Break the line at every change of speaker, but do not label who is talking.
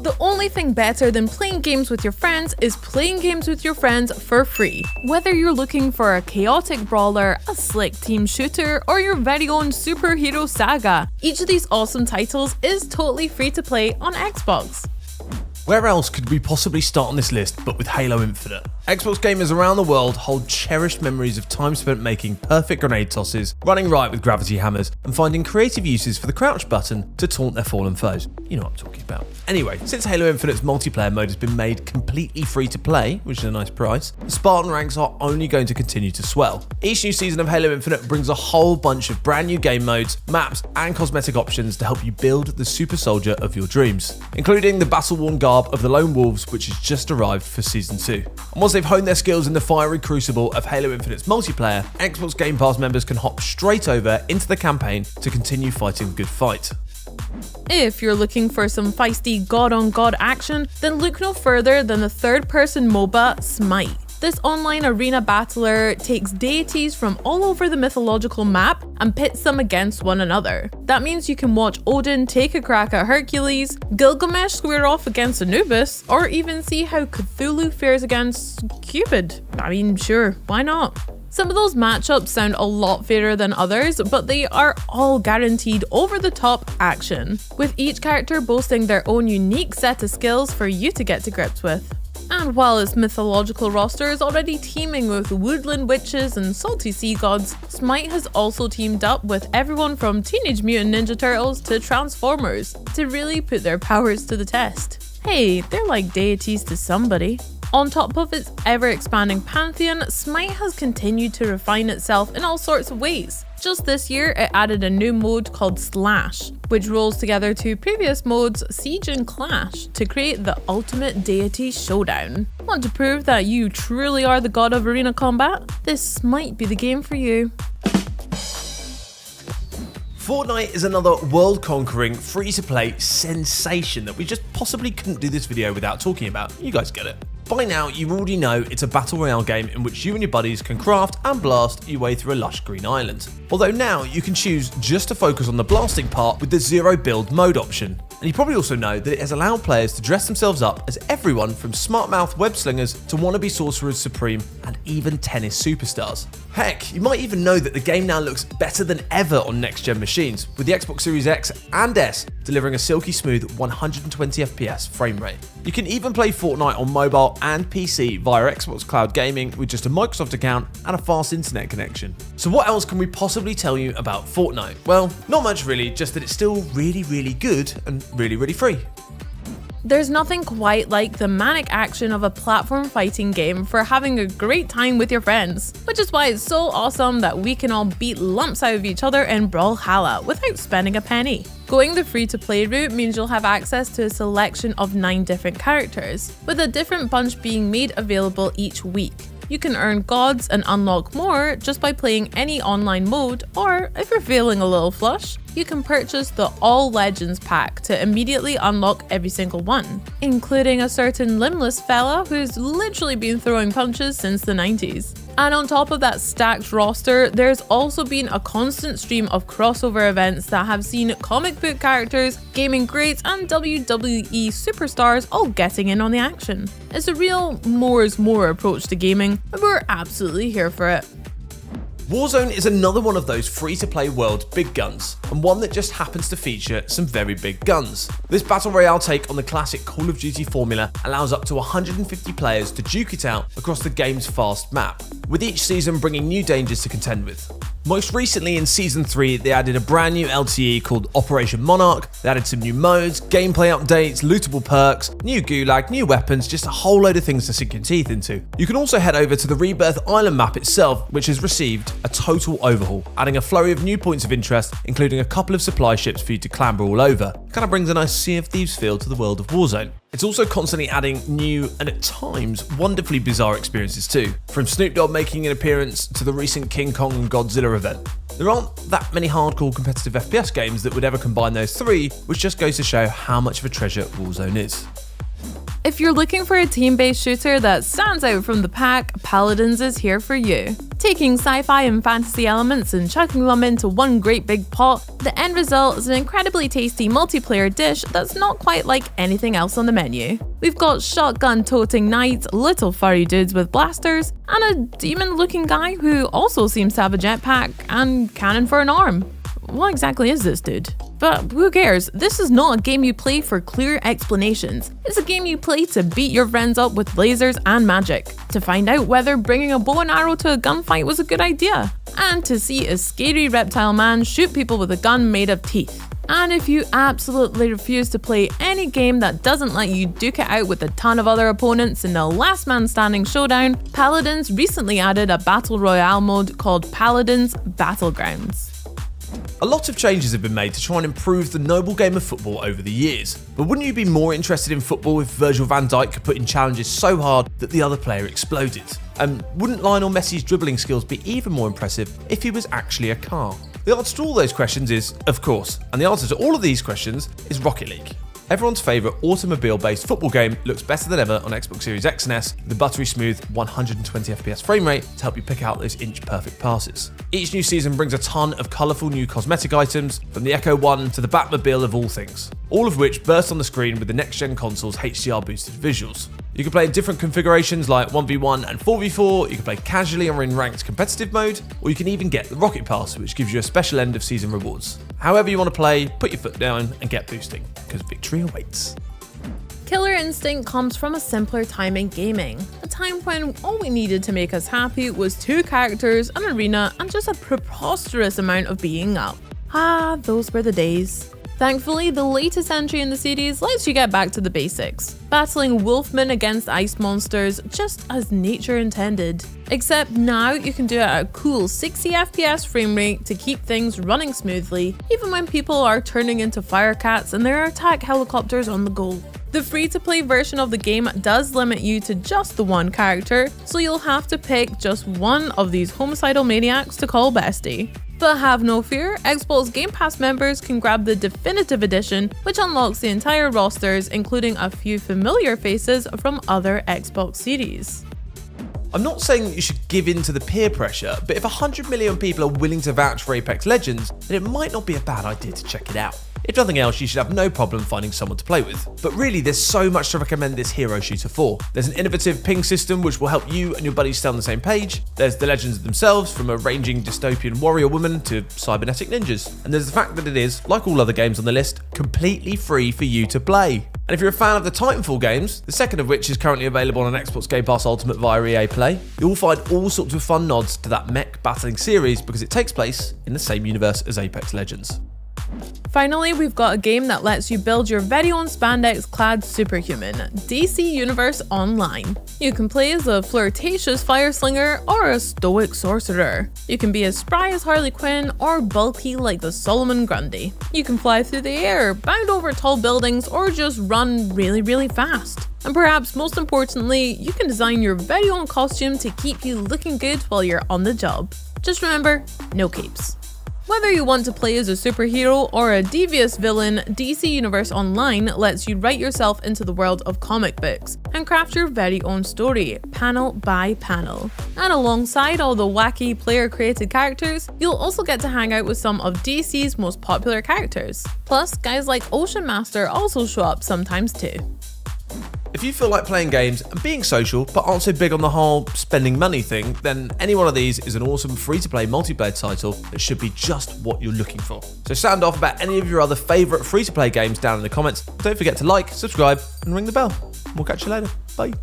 The only thing better than playing games with your friends is playing games with your friends for free. Whether you're looking for a chaotic brawler, a slick team shooter, or your very own superhero saga, each of these awesome titles is totally free to play on Xbox.
Where else could we possibly start on this list but with Halo Infinite? Xbox gamers around the world hold cherished memories of time spent making perfect grenade tosses, running right with gravity hammers, and finding creative uses for the crouch button to taunt their fallen foes. You know what I'm talking about. Anyway, since Halo Infinite's multiplayer mode has been made completely free to play, which is a nice price, the Spartan ranks are only going to continue to swell. Each new season of Halo Infinite brings a whole bunch of brand new game modes, maps, and cosmetic options to help you build the super soldier of your dreams, including the battle-worn garb of the Lone Wolves, which has just arrived for Season 2. And once they've honed their skills in the fiery crucible of Halo Infinite's multiplayer, Xbox Game Pass members can hop straight over into the campaign to continue fighting the good fight.
If you're looking for some feisty god-on-god action, then look no further than the third-person MOBA Smite. This online arena battler takes deities from all over the mythological map and pits them against one another. That means you can watch Odin take a crack at Hercules, Gilgamesh square off against Anubis, or even see how Cthulhu fares against Cupid. I mean, sure, why not? Some of those matchups sound a lot fairer than others, but they are all guaranteed over-the-top action, with each character boasting their own unique set of skills for you to get to grips with. And while its mythological roster is already teeming with woodland witches and salty sea gods, Smite has also teamed up with everyone from Teenage Mutant Ninja Turtles to Transformers to really put their powers to the test. Hey, they're like deities to somebody. On top of its ever-expanding pantheon, Smite has continued to refine itself in all sorts of ways. Just this year, it added a new mode called Slash, which rolls together two previous modes, Siege and Clash, to create the ultimate deity showdown. Want to prove that you truly are the god of arena combat? This might be the game for you.
Fortnite is another world-conquering, free-to-play sensation that we just possibly couldn't do this video without talking about. You guys get it. By now, you already know it's a battle royale game in which you and your buddies can craft and blast your way through a lush green island. Although now you can choose just to focus on the blasting part with the zero build mode option. And you probably also know that it has allowed players to dress themselves up as everyone from smart-mouth web-slingers to wannabe sorcerers supreme and even tennis superstars. Heck, you might even know that the game now looks better than ever on next-gen machines, with the Xbox Series X and S delivering a silky smooth 120 FPS frame rate. You can even play Fortnite on mobile and PC via Xbox Cloud Gaming with just a Microsoft account and a fast internet connection. So what else can we possibly tell you about Fortnite? Well, not much really, just that it's still really good and really free.
There's nothing quite like the manic action of a platform fighting game for having a great time with your friends, which is why it's so awesome that we can all beat lumps out of each other in Brawlhalla without spending a penny. Going the free-to-play route means you'll have access to a selection of 9 different characters, with a different bunch being made available each week. You can earn gods and unlock more just by playing any online mode, or if you're feeling a little flush, you can purchase the All Legends pack to immediately unlock every single one, including a certain limbless fella who's literally been throwing punches since the 90s. And on top of that stacked roster, there's also been a constant stream of crossover events that have seen comic book characters, gaming greats, and WWE superstars all getting in on the action. It's a real more is more approach to gaming, and we're absolutely here for it.
Warzone is another one of those free-to-play world big guns, and one that just happens to feature some very big guns. This battle royale take on the classic Call of Duty formula allows up to 150 players to duke it out across the game's vast map, with each season bringing new dangers to contend with. Most recently in Season 3, they added a brand new LTE called Operation Monarch, they added some new modes, gameplay updates, lootable perks, new gulag, new weapons, just a whole load of things to sink your teeth into. You can also head over to the Rebirth Island map itself, which has received a total overhaul, adding a flurry of new points of interest, including a couple of supply ships for you to clamber all over. Kind of brings a nice Sea of Thieves feel to the world of Warzone. It's also constantly adding new and at times wonderfully bizarre experiences too, from Snoop Dogg making an appearance to the recent King Kong and Godzilla event. There aren't that many hardcore competitive FPS games that would ever combine those three, which just goes to show how much of a treasure Warzone is.
If you're looking for a team-based shooter that stands out from the pack, Paladins is here for you. Taking sci-fi and fantasy elements and chucking them into one great big pot, the end result is an incredibly tasty multiplayer dish that's not quite like anything else on the menu. We've got shotgun-toting knights, little furry dudes with blasters, and a demon-looking guy who also seems to have a jetpack and cannon for an arm. What exactly is this dude? But who cares? This is not a game you play for clear explanations. It's a game you play to beat your friends up with lasers and magic, to find out whether bringing a bow and arrow to a gunfight was a good idea, and to see a scary reptile man shoot people with a gun made of teeth. And if you absolutely refuse to play any game that doesn't let you duke it out with a ton of other opponents in the last man standing showdown, Paladins recently added a battle royale mode called Paladins Battlegrounds.
A lot of changes have been made to try and improve the noble game of football over the years, but wouldn't you be more interested in football if Virgil van Dijk could put in challenges so hard that the other player exploded? And wouldn't Lionel Messi's dribbling skills be even more impressive if he was actually a car? The answer to all those questions is, of course, and the answer to all of these questions is Rocket League. Everyone's favourite automobile-based football game looks better than ever on Xbox Series X and S with a buttery smooth 120fps frame rate to help you pick out those inch-perfect passes. Each new season brings a ton of colourful new cosmetic items, from the Echo One to the Batmobile of all things, all of which burst on the screen with the next-gen console's HDR-boosted visuals. You can play in different configurations like 1v1 and 4v4, you can play casually or in ranked competitive mode, or you can even get the Rocket Pass, which gives you a special end of season rewards. However you want to play, put your foot down and get boosting, because victory awaits.
Killer Instinct comes from a simpler time in gaming, a time when all we needed to make us happy was 2 characters, an arena, and just a preposterous amount of being up. Ah, those were the days. Thankfully, the latest entry in the series lets you get back to the basics, battling wolfmen against ice monsters just as nature intended. Except now you can do it at a cool 60fps frame rate to keep things running smoothly, even when people are turning into firecats and there are attack helicopters on the go. The free-to-play version of the game does limit you to just the one character, so you'll have to pick just one of these homicidal maniacs to call bestie. But have no fear, Xbox Game Pass members can grab the Definitive Edition, which unlocks the entire rosters, including a few familiar faces from other Xbox series.
I'm not saying that you should give in to the peer pressure, but if 100 million people are willing to vouch for Apex Legends, then it might not be a bad idea to check it out. If nothing else, you should have no problem finding someone to play with. But really, there's so much to recommend this hero shooter for. There's an innovative ping system which will help you and your buddies stay on the same page. There's the legends themselves, from a ranging dystopian warrior woman to cybernetic ninjas. And there's the fact that it is, like all other games on the list, completely free for you to play. And if you're a fan of the Titanfall games, the second of which is currently available on Xbox Game Pass Ultimate via EA Play, you'll find all sorts of fun nods to that mech battling series because it takes place in the same universe as Apex Legends.
Finally, we've got a game that lets you build your very own spandex-clad superhuman, DC Universe Online. You can play as a flirtatious fire slinger or a stoic sorcerer. You can be as spry as Harley Quinn or bulky like the Solomon Grundy. You can fly through the air, bound over tall buildings, or just run really fast. And perhaps most importantly, you can design your very own costume to keep you looking good while you're on the job. Just remember, no capes. Whether you want to play as a superhero or a devious villain, DC Universe Online lets you write yourself into the world of comic books and craft your very own story, panel by panel. And alongside all the wacky player-created characters, you'll also get to hang out with some of DC's most popular characters. Plus, guys like Ocean Master also show up sometimes too.
If you feel like playing games and being social, but aren't so big on the whole spending money thing, then any one of these is an awesome free-to-play multiplayer title that should be just what you're looking for. So sound off about any of your other favourite free-to-play games down in the comments. Don't forget to like, subscribe, and ring the bell. We'll catch you later. Bye.